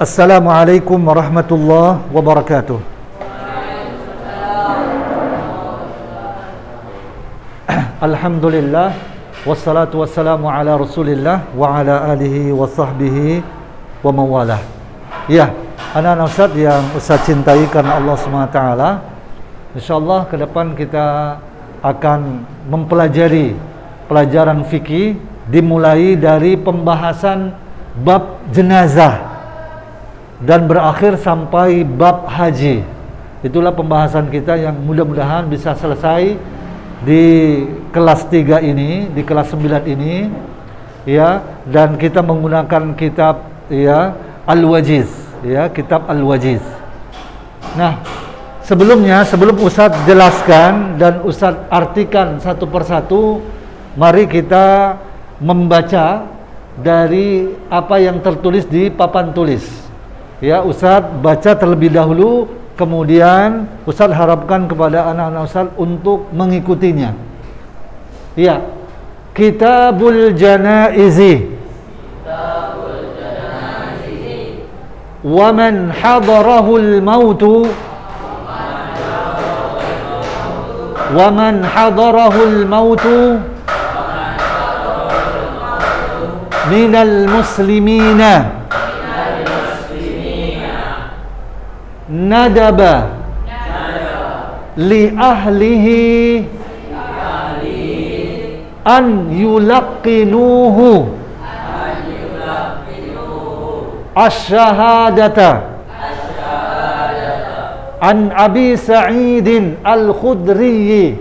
Assalamualaikum warahmatullahi wabarakatuh. Alhamdulillah, wassalatu wassalamu ala Rasulillah wa ala alihi wa sahbihi wa mawalah. Ya, anak-anak Ustaz yang Ustaz cintai karena Allah SWT, InsyaAllah ke depan kita akan mempelajari pelajaran fikih dimulai dari pembahasan bab jenazah dan berakhir sampai bab haji. Itulah pembahasan kita yang mudah-mudahan bisa selesai di kelas 3 ini, di kelas 9 ini, ya. Dan kita menggunakan kitab, ya, Al-Wajiz, ya, kitab Al-Wajiz. Nah, sebelum Ustaz jelaskan dan Ustaz artikan satu persatu, mari kita membaca dari apa yang tertulis di papan tulis. Ya, Ustaz baca terlebih dahulu, kemudian Ustaz harapkan kepada anak-anak Ustaz untuk mengikutinya. Ya, Kitabul Janaizi. Wa man hadarahul mautu wa man hadarahul mautu minal muslimina nadaba li ahlihi an yulaqqinuhu ash-shahadata an Abi Sa'id al-Khudri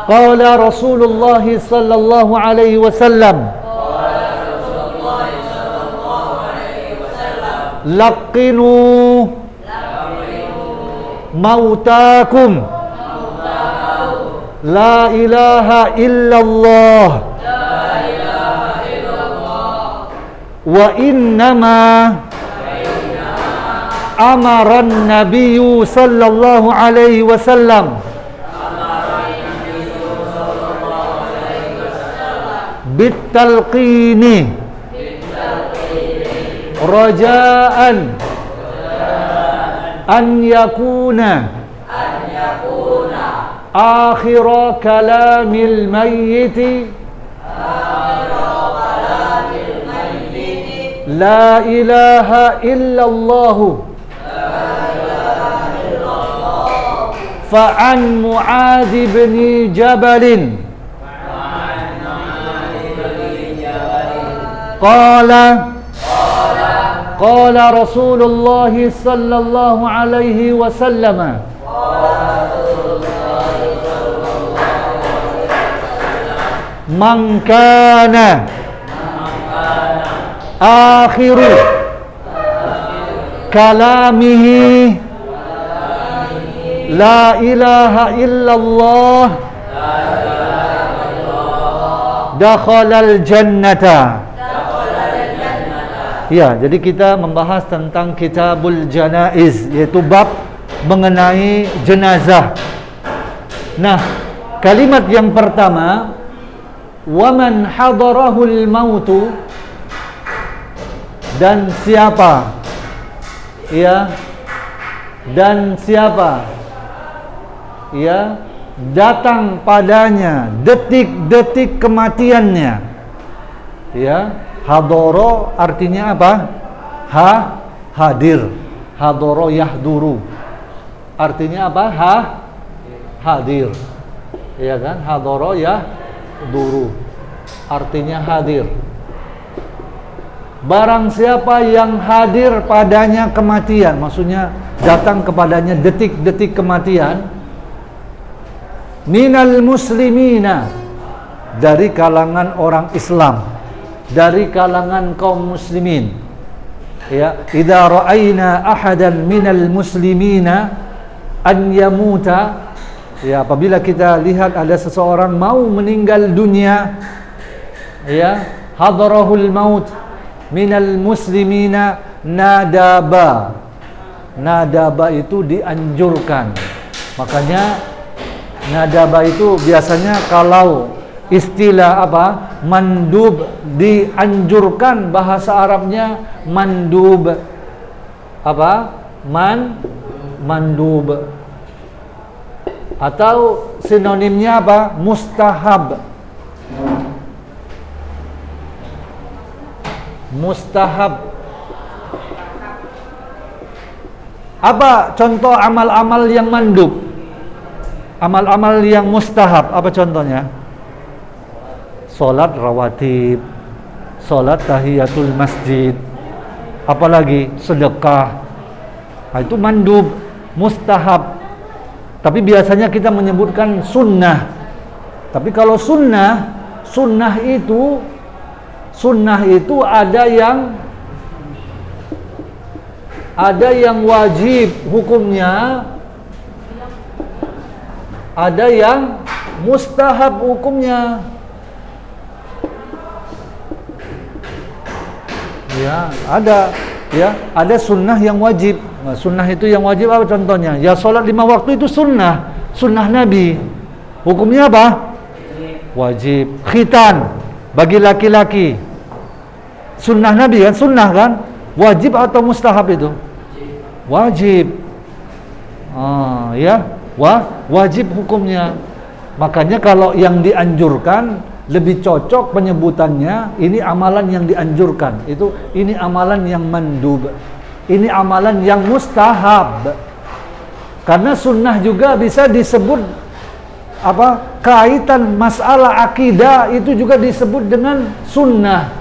قال رسول الله صلى الله عليه وسلم لقنوا موتاكم لا إله إلا الله وإنما أمر النبي صلى الله عليه وسلم بالتلقين رجاء أن يكون آخر كلام الميت لا إله إلا الله فعن معاذ بن جبل قال رسول الله صلى الله عليه وسلم من كان آخر كلامه لا إله إلا الله دخل الجنة. Ya, jadi kita membahas tentang Kitabul Janaiz, yaitu bab mengenai jenazah. Nah, kalimat yang pertama, waman hadarahul mautu, dan siapa, ya, dan siapa, ya, datang padanya detik-detik kematiannya, ya. Hadoro artinya apa? Hadir. Hadoro yahduru artinya apa? Hadir, ya kan? Hadoro yahduru artinya hadir. Barang siapa yang hadir padanya kematian, maksudnya datang kepadanya detik-detik kematian, minal muslimina, dari kalangan orang Islam, dari kalangan kaum muslimin, ya, idza ra'ayna ahadan minal muslimina an yamuta, ya, apabila kita lihat ada seseorang mau meninggal dunia, ya, hadarahul maut minal muslimina nadaba. Nadaba itu dianjurkan. Makanya nadaba itu biasanya kalau istilah apa? Mandub, dianjurkan, bahasa Arabnya mandub. Apa? Mandub. Atau sinonimnya apa? Mustahab. Mustahab. Apa contoh amal-amal yang mandub? Amal-amal yang mustahab, apa contohnya? Salat rawatib, salat tahiyatul masjid, apalagi sedekah. Nah, itu mandub, mustahab. Tapi biasanya kita menyebutkan sunnah. Tapi kalau sunnah itu ada yang wajib hukumnya, ada yang mustahab hukumnya. Ya, ada sunnah yang wajib. Nah, sunnah itu yang wajib apa contohnya? Ya, sholat 5 waktu itu sunnah Nabi. Hukumnya apa? Wajib. Khitan bagi laki-laki, sunnah Nabi kan? Sunnah kan? Wajib atau mustahab itu? Wajib. Wajib hukumnya. Makanya kalau yang dianjurkan lebih cocok penyebutannya, ini amalan yang dianjurkan. Ini amalan yang mandub. Ini amalan yang mustahab. Karena sunnah juga bisa disebut apa? Kaitan masalah akidah itu juga disebut dengan sunnah.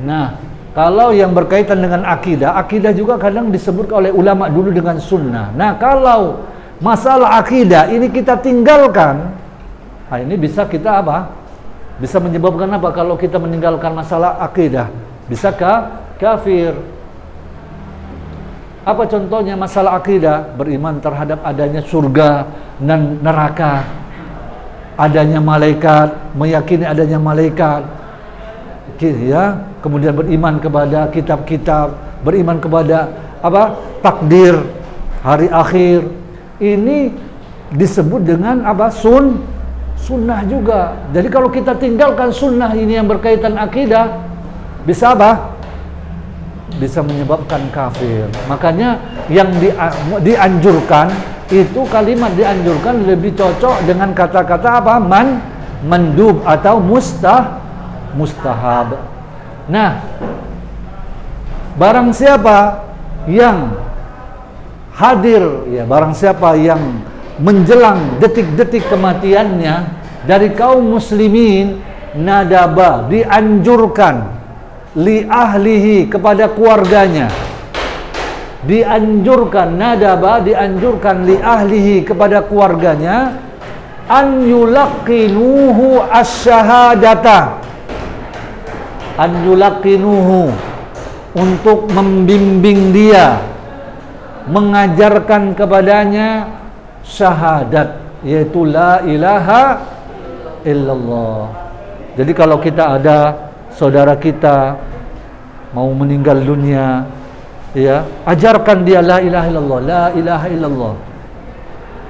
Nah, kalau yang berkaitan dengan akidah juga kadang disebut oleh ulama dulu dengan sunnah. Nah, kalau masalah akidah ini kita tinggalkan, nah ini bisa kita apa? Bisa menyebabkan apa kalau kita meninggalkan masalah akidah? Bisakah kafir? Apa contohnya masalah akidah? Beriman terhadap adanya surga dan neraka, adanya malaikat, meyakini adanya malaikat, ya, kemudian beriman kepada kitab-kitab, beriman kepada apa? Takdir, hari akhir. Ini disebut dengan apa? Sunnah juga. Jadi kalau kita tinggalkan sunnah ini yang berkaitan akidah, bisa apa? Bisa menyebabkan kafir. Makanya yang dianjurkan itu, kalimat dianjurkan lebih cocok dengan kata-kata apa? Mandub atau mustahab. Nah, barang siapa yang hadir, ya, barang siapa yang menjelang detik-detik kematiannya dari kaum muslimin, nadaba, dianjurkan li ahlihi, kepada keluarganya, dianjurkan li ahlihi, kepada keluarganya, an yulaqinuhu asyhadata, an yulaqinuhu, untuk membimbing dia, mengajarkan kepadanya syahadat, yaitu la ilaha illallah. Jadi kalau kita ada saudara kita mau meninggal dunia, ya, ajarkan dia la ilaha illallah, la ilaha illallah.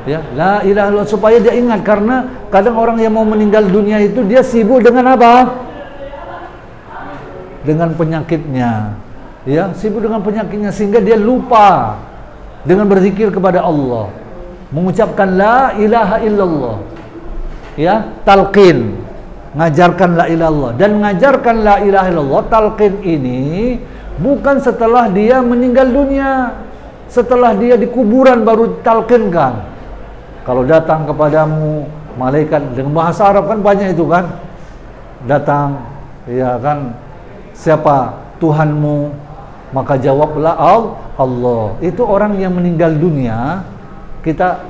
Ya, la ilaha illallah, supaya dia ingat. Karena kadang orang yang mau meninggal dunia itu dia sibuk dengan apa? Dengan penyakitnya. Ya, sibuk dengan penyakitnya sehingga dia lupa dengan berzikir kepada Allah, mengucapkan la ilaha illallah. Ya, talqin, ngajarkan la ilaha illallah. Dan ngajarkan la ilaha illallah, talqin ini bukan setelah dia meninggal dunia, setelah dia di kuburan baru talqinkan. Kalau datang kepadamu malaikat, dengan bahasa Arab kan banyak itu kan, datang, ya kan, siapa Tuhanmu? Maka jawablah Allah. Itu orang yang meninggal dunia, kita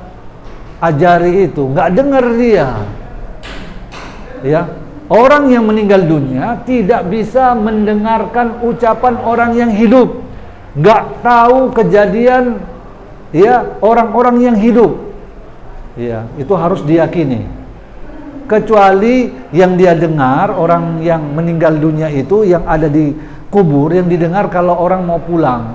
ajari itu, nggak dengar dia. Ya, orang yang meninggal dunia tidak bisa mendengarkan ucapan orang yang hidup, nggak tahu kejadian, ya, orang-orang yang hidup. Ya, itu harus diyakini. Kecuali yang dia dengar, orang yang meninggal dunia itu yang ada di kubur, yang didengar kalau orang mau pulang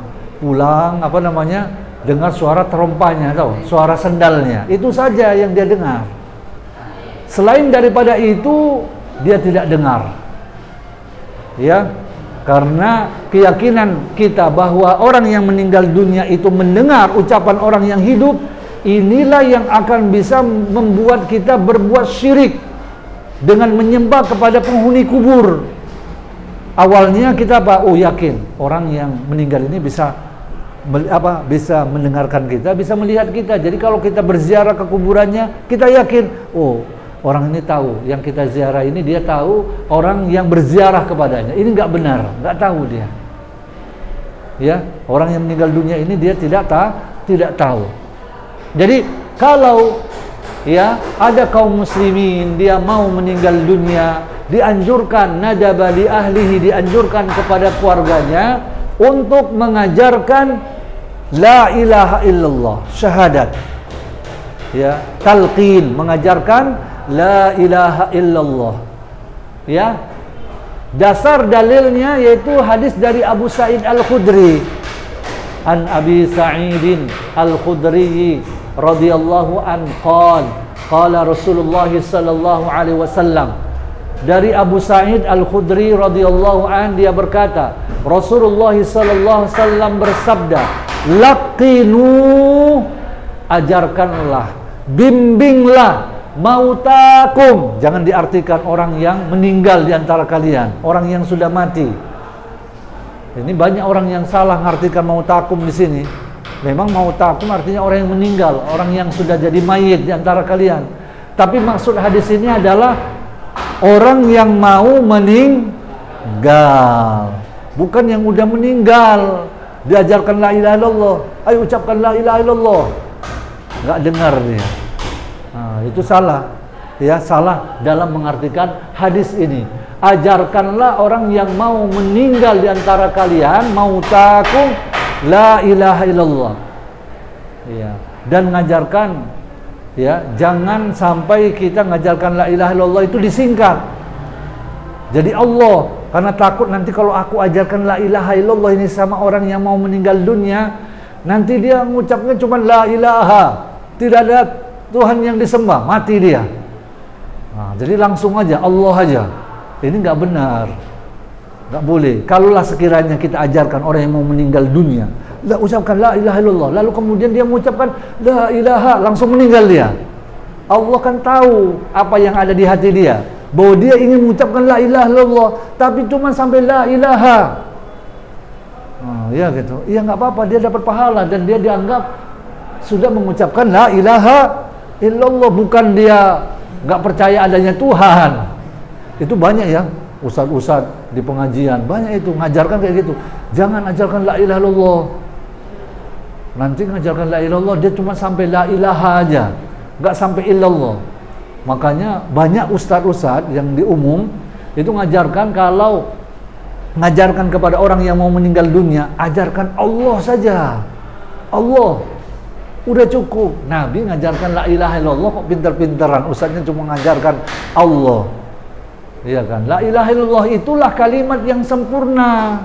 apa namanya, dengar suara terompanya, tahu, suara sendalnya. Itu saja yang dia dengar. Selain daripada itu dia tidak dengar. Ya, karena keyakinan kita bahwa orang yang meninggal dunia itu mendengar ucapan orang yang hidup, inilah yang akan bisa membuat kita berbuat syirik dengan menyembah kepada penghuni kubur. Awalnya kita yakin orang yang meninggal ini bisa mendengarkan kita, bisa melihat kita. Jadi kalau kita berziarah ke kuburannya, kita yakin, orang ini tahu, yang kita ziarah ini dia tahu orang yang berziarah kepadanya. Ini nggak benar, nggak tahu dia. Ya, orang yang meninggal dunia ini dia tidak tahu. Jadi kalau ya ada kaum muslimin dia mau meninggal dunia, dianjurkan nadaba li ahlihi, dianjurkan kepada keluarganya untuk mengajarkan la ilaha illallah, syahadat. Ya, talqin, mengajarkan la ilaha illallah. Ya. Dasar dalilnya yaitu hadis dari Abu Sa'id Al-Khudri. An Abi Sa'idin Al-Khudri radhiyallahu an qala Rasulullah sallallahu alaihi wasallam. Dari Abu Sa'id Al-Khudri radhiyallahu an, dia berkata, Rasulullah sallallahu alaihi wasallam bersabda, laqinu, ajarkanlah, bimbinglah mautakum. Jangan diartikan orang yang meninggal di antara kalian, orang yang sudah mati. Ini banyak orang yang salah mengartikan mautakum di sini. Memang mautakum artinya orang yang meninggal, orang yang sudah jadi mayit di antara kalian. Tapi maksud hadis ini adalah orang yang mau meninggal, bukan yang udah meninggal. Diajarkan la ilaha illallah, ayo ucapkan la ilaha illallah, nggak dengar dia. Nah, itu salah. Ya, salah dalam mengartikan hadis ini. Ajarkanlah orang yang mau meninggal di antara kalian, mautakum la ilaha illallah. Ya, dan ngajarkan, ya, jangan sampai kita ngajarkan la ilaha illallah itu disingkat jadi Allah, karena takut nanti kalau aku ajarkan la ilaha illallah ini sama orang yang mau meninggal dunia, nanti dia mengucapnya cuma la ilaha, tidak ada Tuhan yang disembah, mati dia. Nah, jadi langsung aja Allah aja. Ini nggak benar, nggak boleh. Kalaulah sekiranya kita ajarkan orang yang mau meninggal dunia, ucapkan la ilaha illallah, lalu kemudian dia mengucapkan la ilaha, langsung meninggal dia. Allah kan tahu apa yang ada di hati dia, bahwa dia ingin mengucapkan la ilaha illallah, tapi cuma sampai la ilaha. Ya gitu. Iya nggak apa-apa, dia dapat pahala dan dia dianggap sudah mengucapkan la ilaha illallah, bukan dia nggak percaya adanya Tuhan. Itu banyak ya, ustadz-ustadz di pengajian banyak itu ngajarkan kayak gitu. Jangan ajarkan la ilaha illallah. Nanti ngajarkan la ilaha illallah dia cuma sampai la ilaha aja, nggak sampai illallah. Makanya banyak ustadz-ustadz yang di umum itu ngajarkan, kalau ngajarkan kepada orang yang mau meninggal dunia, ajarkan Allah saja. Allah udah cukup. Nabi ngajarkan la ilaha illallah kok pinter-pinteran, ustadznya cuma ngajarkan Allah. Iya kan? La ilaha illallah itulah kalimat yang sempurna.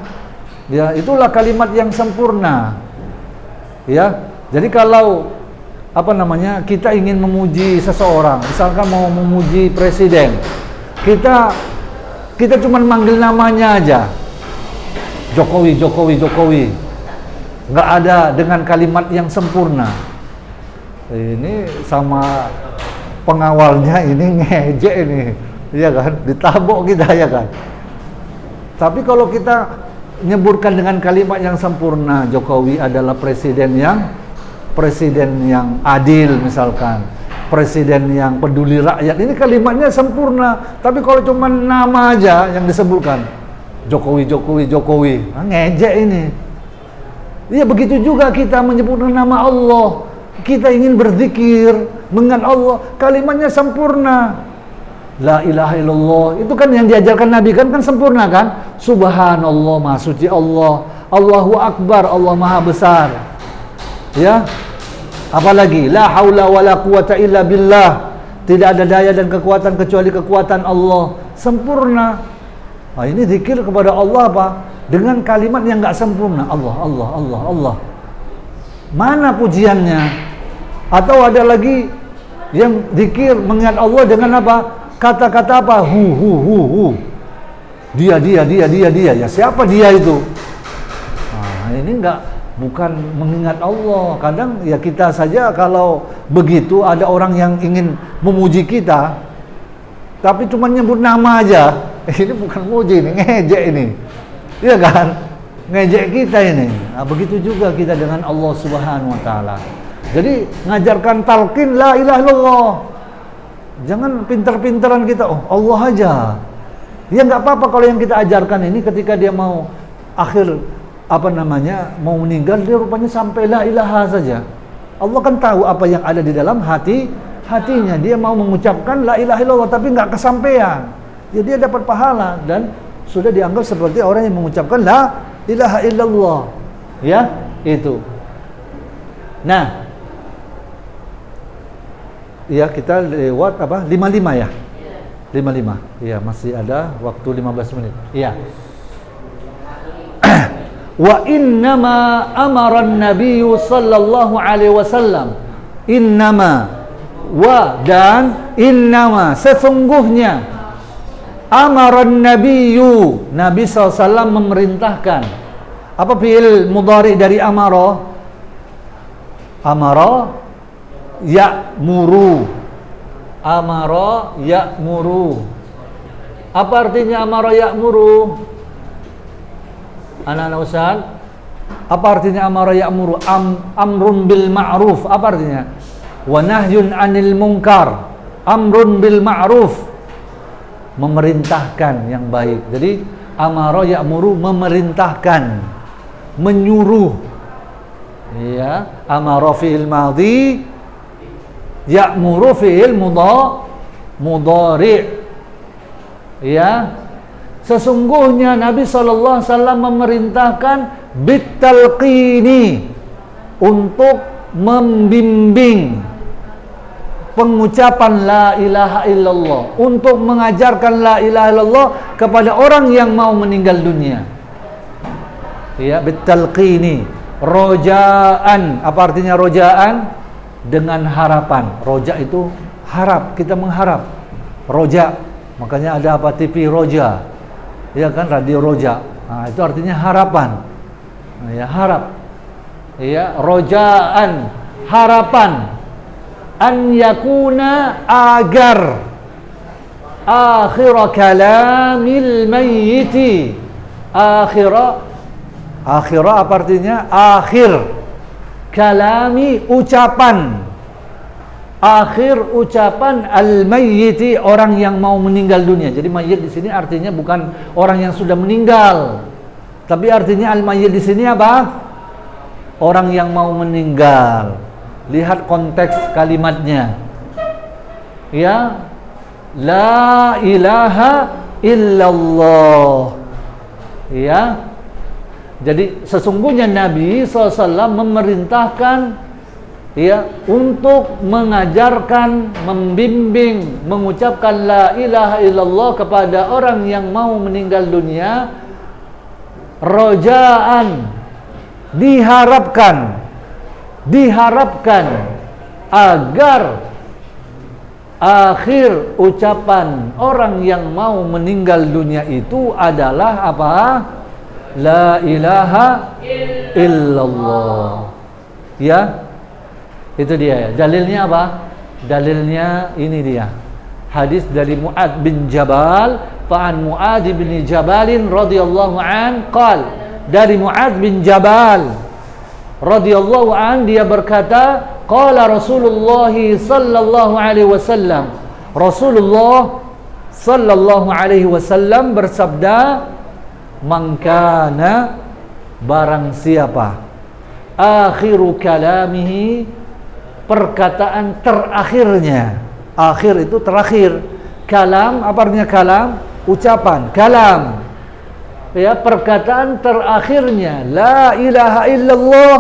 Ya, itulah kalimat yang sempurna. Ya. Jadi kalau kita ingin memuji seseorang, misalkan mau memuji presiden, kita cuma manggil namanya aja, Jokowi, nggak ada dengan kalimat yang sempurna. Ini sama pengawalnya ini ngejek ini, iya kan, ditabok kita, ya kan. Tapi kalau kita nyebutkan dengan kalimat yang sempurna, Jokowi adalah presiden yang adil misalkan, presiden yang peduli rakyat, ini kalimatnya sempurna. Tapi kalau cuma nama aja yang disebutkan, Jokowi, ngejek ini. Ya begitu juga kita menyebutkan nama Allah, kita ingin berzikir mengingat Allah, kalimatnya sempurna. La ilaha illallah itu kan yang diajarkan Nabi kan sempurna kan? Subhanallah, maha suci Allah, Allahu Akbar, Allah maha besar. Ya. Apalagi la haula wala quwata illa billah, tidak ada daya dan kekuatan kecuali kekuatan Allah, sempurna. Nah, ini zikir kepada Allah apa? Dengan kalimat yang enggak sempurna. Allah. Mana pujiannya? Atau ada lagi yang zikir mengingat Allah dengan apa? Kata-kata apa? Hu. Dia. Ya siapa dia itu? Nah, ini bukan mengingat Allah. Kadang ya kita saja kalau begitu ada orang yang ingin memuji kita, tapi cuma nyebut nama aja. Ini bukan muji, ini ngejek ini. Iya kan? Ngejek kita ini. Nah, begitu juga kita dengan Allah Subhanahu wa taala. Jadi ngajarkan talqin la ilaha illallah. Jangan pinter-pinteran kita, oh Allah aja. Ya nggak apa-apa kalau yang kita ajarkan ini ketika dia mau mau meninggal, dia rupanya sampai la ilaha saja. Allah kan tahu apa yang ada di dalam hatinya. Dia mau mengucapkan la ilaha illallah tapi nggak kesampaian. Ya dia dapat pahala dan sudah dianggap seperti orang yang mengucapkan la ilaha illallah. Ya, itu. Nah, ya kita lewat 55 ya? 55. Iya, masih ada waktu 15 menit. Iya. Wa innama amara an-nabiy sallallahu alaihi wasallam. Innama dan innama sesungguhnya amara an-nabiy, Nabi SAW memerintahkan. Apa fi'il mudhari dari amara? Amara ya'muru. Amara ya'muru. Apa artinya amara ya'muru? Anak-anak Ustaz, apa artinya amara ya'muru? Amrun bil ma'ruf. Apa artinya? Wa nahyun 'anil munkar. Amrun bil ma'ruf. Memerintahkan yang baik. Jadi amara ya'muru memerintahkan, menyuruh. Ya, amara fi'il madhi, ya'muru fi'il mudhari'. Ya. Sesungguhnya Nabi sallallahu alaihi wasallam memerintahkan bitalqini, untuk membimbing pengucapan la ilaha illallah, untuk mengajarkan la ilaha illallah kepada orang yang mau meninggal dunia. Ya, bitalqini, rojaan. Apa artinya rojaan? Dengan harapan. Roja itu harap, kita mengharap. Roja, makanya ada apa? TV roja, ya kan, radio roja. Nah, itu artinya harapan. Nah, ya, harap. Ya, rojaan, harapan. An yakuna, agar akhir kalamil mayyiti. Akhir apa artinya? Akhir kalami, ucapan. Akhir ucapan al-mayyiti, orang yang mau meninggal dunia. Jadi mayyit di sini artinya bukan orang yang sudah meninggal, tapi artinya al-mayyit di sini apa? Orang yang mau meninggal. Lihat konteks kalimatnya. Ya, la ilaha illallah. Ya. Jadi sesungguhnya Nabi SAW memerintahkan, ya, untuk mengajarkan, membimbing, mengucapkan la ilaha illallah kepada orang yang mau meninggal dunia, rojaan, diharapkan agar akhir ucapan orang yang mau meninggal dunia itu adalah apa? La ilaha illallah. Ya, itu dia ya. Dalilnya apa? Dalilnya ini dia. Hadis dari Mu'adz bin Jabal, fa'an Mu'adz bin Jabalin radhiyallahu an qala, dari Mu'adz bin Jabal radhiyallahu an, dia berkata, qala Rasulullah sallallahu alaihi wasallam, Rasulullah sallallahu alaihi wasallam bersabda, mangkana, barang siapa, akhiru kalamihi, perkataan terakhirnya. Akhir itu terakhir. Kalam, apa artinya kalam? Ucapan, kalam. Ya, perkataan terakhirnya la ilaha illallah,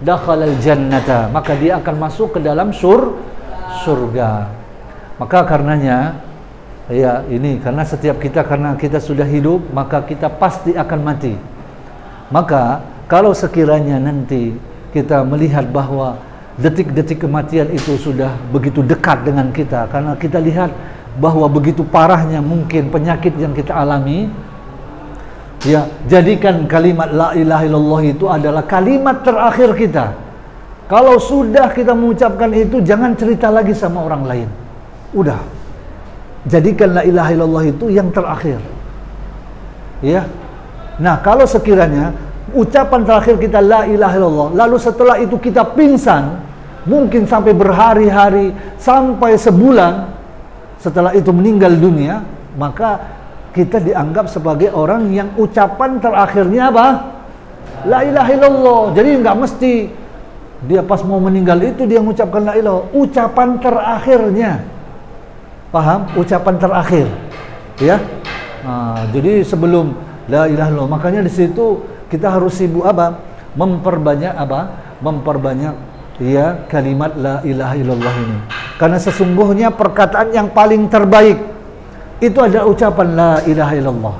dakhalal jannata, maka dia akan masuk ke dalam surga. Maka karenanya, ya, ini karena setiap kita, karena kita sudah hidup, maka kita pasti akan mati. Maka kalau sekiranya nanti kita melihat bahwa detik-detik kematian itu sudah begitu dekat dengan kita, karena kita lihat bahwa begitu parahnya mungkin penyakit yang kita alami. Ya, jadikan kalimat la ilaha illallah itu adalah kalimat terakhir kita. Kalau sudah kita mengucapkan itu, jangan cerita lagi sama orang lain. Udah, jadikan la ilaha illallah itu yang terakhir. Ya. Nah, kalau sekiranya ucapan terakhir kita la ilaha illallah, lalu setelah itu kita pingsan, mungkin sampai berhari-hari, sampai sebulan setelah itu meninggal dunia, maka kita dianggap sebagai orang yang ucapan terakhirnya apa? La ilaha illallah. Jadi nggak mesti dia pas mau meninggal itu dia mengucapkan la ilaha, ucapan terakhirnya. Paham? Ucapan terakhir. Ya. Nah, jadi sebelum la ilaha illallah, makanya di situ kita harus sibuk apa? Memperbanyak apa? Memperbanyak ya kalimat la ilaha illallah ini. Karena sesungguhnya perkataan yang paling terbaik itu adalah ucapan la ilaha illallah.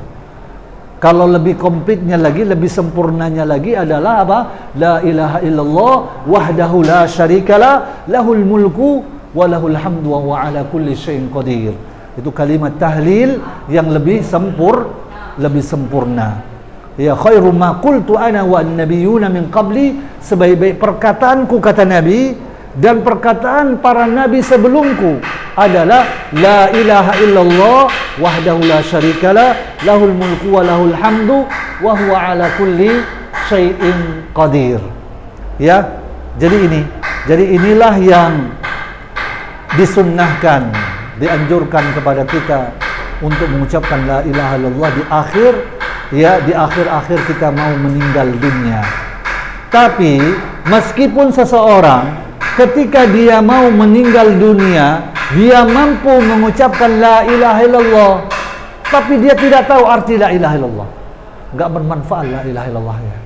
Kalau lebih komplitnya lagi, lebih sempurnanya lagi adalah apa? La ilaha illallah wahdahu la syarikalah, lahul mulku wa lahul hamdu wa huwa ala kulli syai'in qadir. Itu kalimat tahlil yang lebih sempurna. Ya, khairu ma qultu ana wa an-nabiyyuna min qabli, sebaik-baik perkataanku kata Nabi dan perkataan para nabi sebelumku adalah la ilaha illallah wahdahu la syarikalah, lahul mulku wa lahul hamdu wa huwa ala kulli syai'in qadir. Ya, jadi inilah yang disunnahkan, dianjurkan kepada kita untuk mengucapkan la ilaha illallah di akhir kita mau meninggal dunia. Tapi meskipun seseorang ketika dia mau meninggal dunia, dia mampu mengucapkan la ilaha illallah, tapi dia tidak tahu arti la ilaha illallah, enggak bermanfaat la ilaha illallah ya.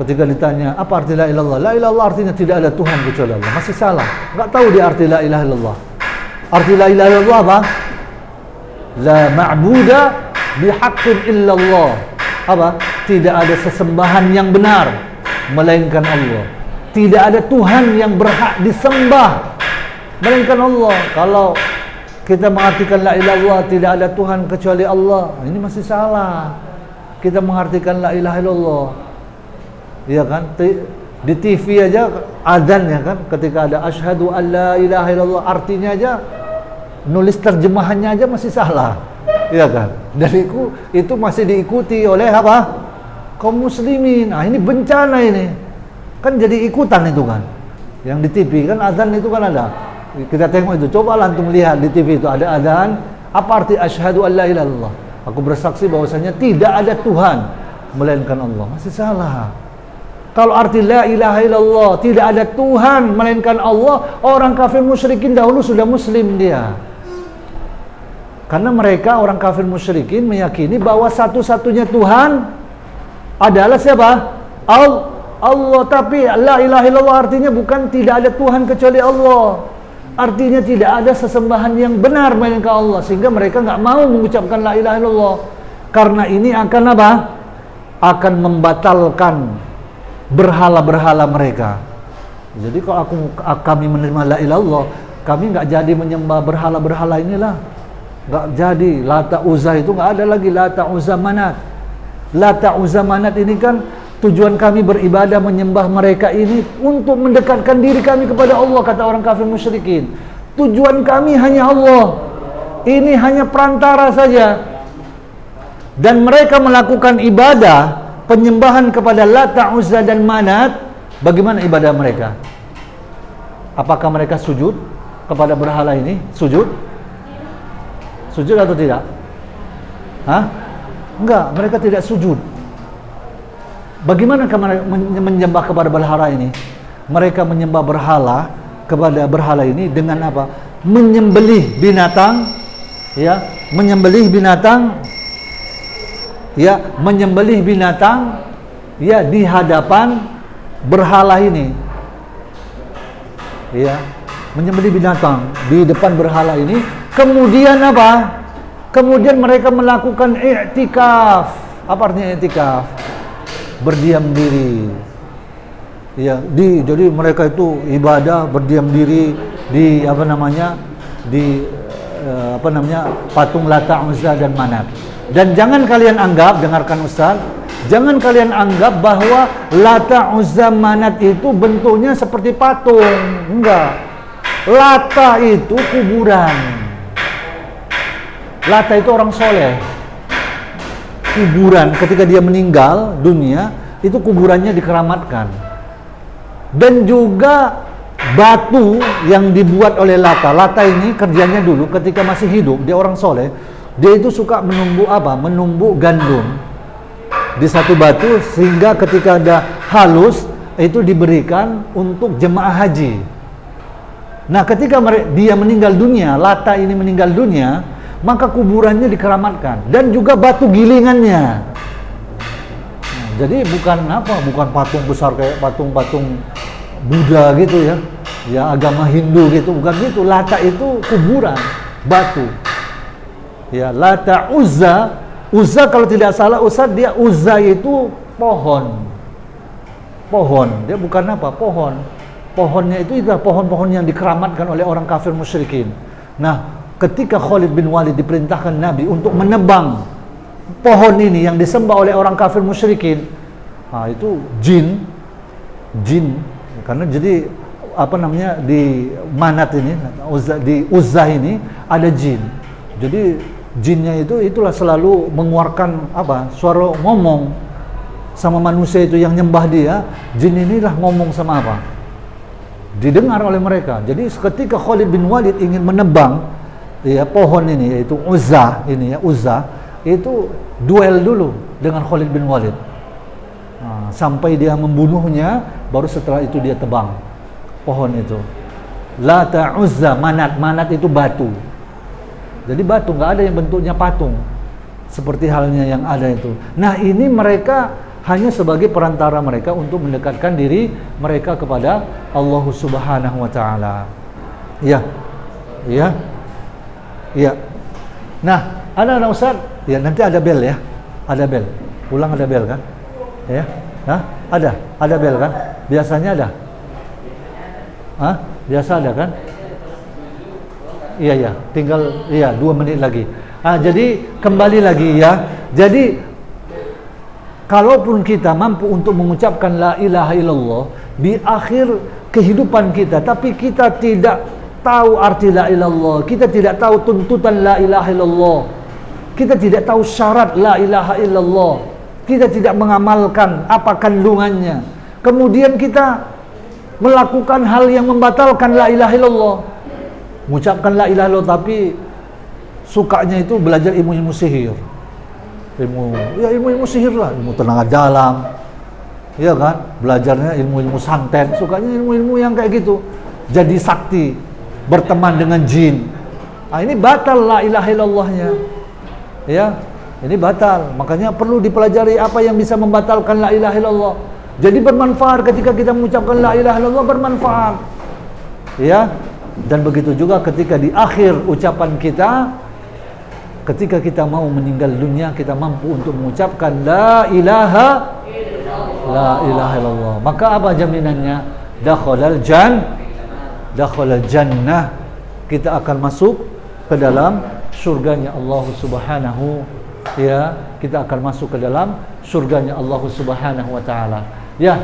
Ketika ditanya apa arti la ilaha illallah, la ilaha illallah artinya tidak ada Tuhan kecuali Allah, masih salah, enggak tahu dia arti la ilaha illallah. Arti la ilaha illallah apa? La ma'buda bihaqqin illallah. Apa? Tidak ada sesembahan yang benar melainkan Allah. Tidak ada Tuhan yang berhak disembah melainkan Allah. Kalau kita mengartikan la ilaha illallah tidak ada Tuhan kecuali Allah, ini masih salah. Kita mengartikan la ilaha illallah, ya kan? Di TV aja azan ya kan, ketika ada asyhadu an la ilaha illallah, artinya aja nulis terjemahannya aja masih salah, ya kan? Dan itu masih diikuti oleh apa? Kaum muslimin. Nah, ini bencana ini. Kan jadi ikutan itu kan. Yang di TV kan azan itu kan ada. Kita tengok itu, coba antum lihat di TV itu ada azan. Apa arti asyhadu an la ilaha illallah? Aku bersaksi bahwasanya tidak ada Tuhan melainkan Allah. Masih salah. Kalau arti la ilaha illallah tidak ada Tuhan melainkan Allah, orang kafir musyrikin dahulu sudah muslim dia. Karena mereka orang kafir musyrikin meyakini bahwa satu-satunya Tuhan adalah siapa? Allah. Tapi la ilaha illallah artinya bukan tidak ada Tuhan kecuali Allah. Artinya tidak ada sesembahan yang benar melainkan Allah, sehingga mereka nggak mau mengucapkan la ilaha illallah. Karena ini akan apa? Akan membatalkan berhala-berhala mereka. Jadi kalau kami menerima la ilaha illallah, kami nggak jadi menyembah berhala-berhala inilah. Nggak jadi. Lata Uzza itu nggak ada lagi. Lata Uzza Manat. Lata Uzza Manat ini kan tujuan kami beribadah menyembah mereka ini untuk mendekatkan diri kami kepada Allah, kata orang kafir musyrikin. Tujuan kami hanya Allah. Ini hanya perantara saja. Dan mereka melakukan ibadah penyembahan kepada Lata, Uzza dan Manat. Bagaimana ibadah mereka? Apakah mereka sujud kepada berhala ini? Sujud? Sujud atau tidak? Hah? Enggak, mereka tidak sujud. Bagaimana mereka menyembah kepada berhala ini? Mereka menyembah berhala kepada berhala ini dengan apa? Menyembelih binatang, ya, menyembelih binatang, ya, menyembelih binatang, ya, di hadapan berhala ini, ya, menyembelih binatang di depan berhala ini. Kemudian apa? Kemudian mereka melakukan i'tikaf. Apa artinya i'tikaf? Berdiam diri. Ya, jadi mereka itu ibadah berdiam diri di patung Lata, Uzza dan Manat. Dan jangan kalian anggap, dengarkan Ustaz, jangan kalian anggap bahwa Lata, Uzza, Manat itu bentuknya seperti patung. Enggak. Lata itu kuburan. Lata itu orang soleh. Kuburan, ketika dia meninggal dunia, itu kuburannya dikeramatkan. Dan juga batu yang dibuat oleh Lata. Lata ini kerjanya dulu ketika masih hidup, dia orang soleh, dia itu suka menumbuk menumbuk gandum di satu batu, sehingga ketika ada halus itu diberikan untuk jemaah haji. Nah, ketika dia meninggal dunia, Lata ini meninggal dunia, maka kuburannya dikeramatkan dan juga batu gilingannya. Nah, jadi bukan patung besar kayak patung-patung Buddha gitu ya. Ya, agama Hindu gitu, bukan gitu. Lata itu kuburan, batu. Ya, Lata, Uzza. Uzza kalau tidak salah Ustaz, dia Uzza itu pohon. Pohon, dia bukan pohon. Pohonnya itu pohon-pohon yang dikeramatkan oleh orang kafir musyrikin. Nah, ketika Khalid bin Walid diperintahkan Nabi untuk menebang pohon ini yang disembah oleh orang kafir musyrikin, nah itu jin, karena jadi di Manat ini, di Uzza ini ada jin. Jadi jinnya itulah selalu mengeluarkan suara ngomong sama manusia itu yang nyembah dia. Jin inilah ngomong sama didengar oleh mereka. Jadi ketika Khalid bin Walid ingin menebang pohon ini, yaitu Uzza itu duel dulu dengan Khalid bin Walid. Nah, sampai dia membunuhnya, baru setelah itu dia tebang pohon itu. Lata, Uzza, Manat itu batu. Jadi batu, nggak ada yang bentuknya patung seperti halnya yang ada itu. Nah, ini mereka hanya sebagai perantara mereka untuk mendekatkan diri mereka kepada Allah Subhanahu wa taala. Iya. Nah, ada Ustaz? Ya, nanti ada bel ya. Ada bel. Pulang ada bel kan? Ya. Hah? Ada bel kan? Biasanya ada. Hah? Biasa ada kan? Iya, tinggal 2 menit lagi. Jadi kembali lagi ya. Jadi kalaupun kita mampu untuk mengucapkan la ilaha illallah di akhir kehidupan kita, tapi kita tidak tahu arti la ilallah, kita tidak tahu tuntutan la ilaha illallah, kita tidak tahu syarat la ilaha illallah, kita tidak mengamalkan apa kandungannya, kemudian kita melakukan hal yang membatalkan la ilaha illallah, mengucapkan la ilaha illallah tapi sukanya itu belajar ilmu-ilmu sihir, ilmu sihir lah, ilmu tenaga dalam, ya kan, belajarnya ilmu-ilmu santet, sukanya ilmu-ilmu yang kayak gitu, jadi sakti, berteman dengan jin. Nah, ini batal la ilaha illallahnya, ya, ini batal. Makanya perlu dipelajari apa yang bisa membatalkan la ilaha illallah. Jadi bermanfaat ketika kita mengucapkan la ilaha illallah, bermanfaat, ya. Dan begitu juga ketika di akhir ucapan kita, ketika kita mau meninggal dunia, kita mampu untuk mengucapkan la ilaha illallah. Maka apa jaminannya? Dakhalal jannah. Kita akan masuk ke dalam surganya Allah Subhanahu, ya. Kita akan masuk ke dalam surganya Allah Subhanahu wa taala. Ya,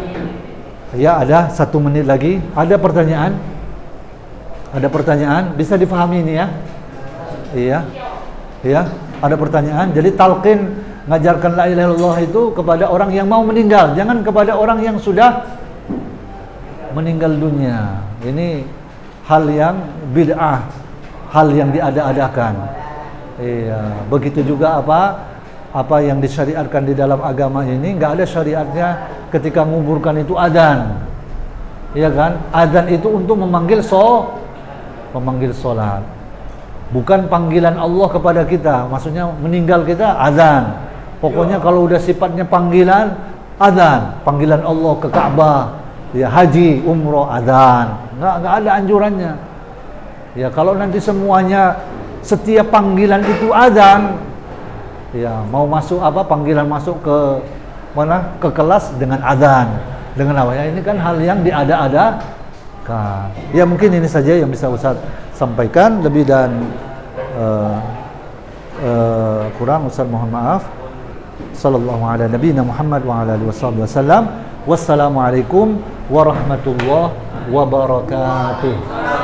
ada 1 menit lagi. Ada pertanyaan? Ada pertanyaan? Bisa difahami ini ya? Iya, ada pertanyaan. Jadi talqin ngajarkan la ilaha illallah itu kepada orang yang mau meninggal, jangan kepada orang yang sudah meninggal dunia. Ini hal yang bid'ah, hal yang diada-adakan. Iya, begitu juga apa yang disyariatkan di dalam agama ini, nggak ada syariatnya ketika menguburkan itu adzan. Iya kan? Adzan itu untuk memanggil salat. Bukan panggilan Allah kepada kita, maksudnya meninggal kita adzan. Pokoknya kalau udah sifatnya panggilan, adzan, panggilan Allah ke Ka'bah, ya, haji, umroh, adzan. Nggak ada anjurannya. Ya, kalau nanti semuanya setiap panggilan itu adzan, ya, mau masuk panggilan masuk ke mana? Ke kelas dengan adzan. Dengan apa ya? Ini kan hal yang diada-adakan. Ya mungkin ini saja yang bisa Ustaz sampaikan, lebih dan kurang Ustaz mohon maaf. Sallallahu ala nabiyina Muhammad wa ala alihi wasallam. Wassalamualaikum warahmatullahi wabarakatuh.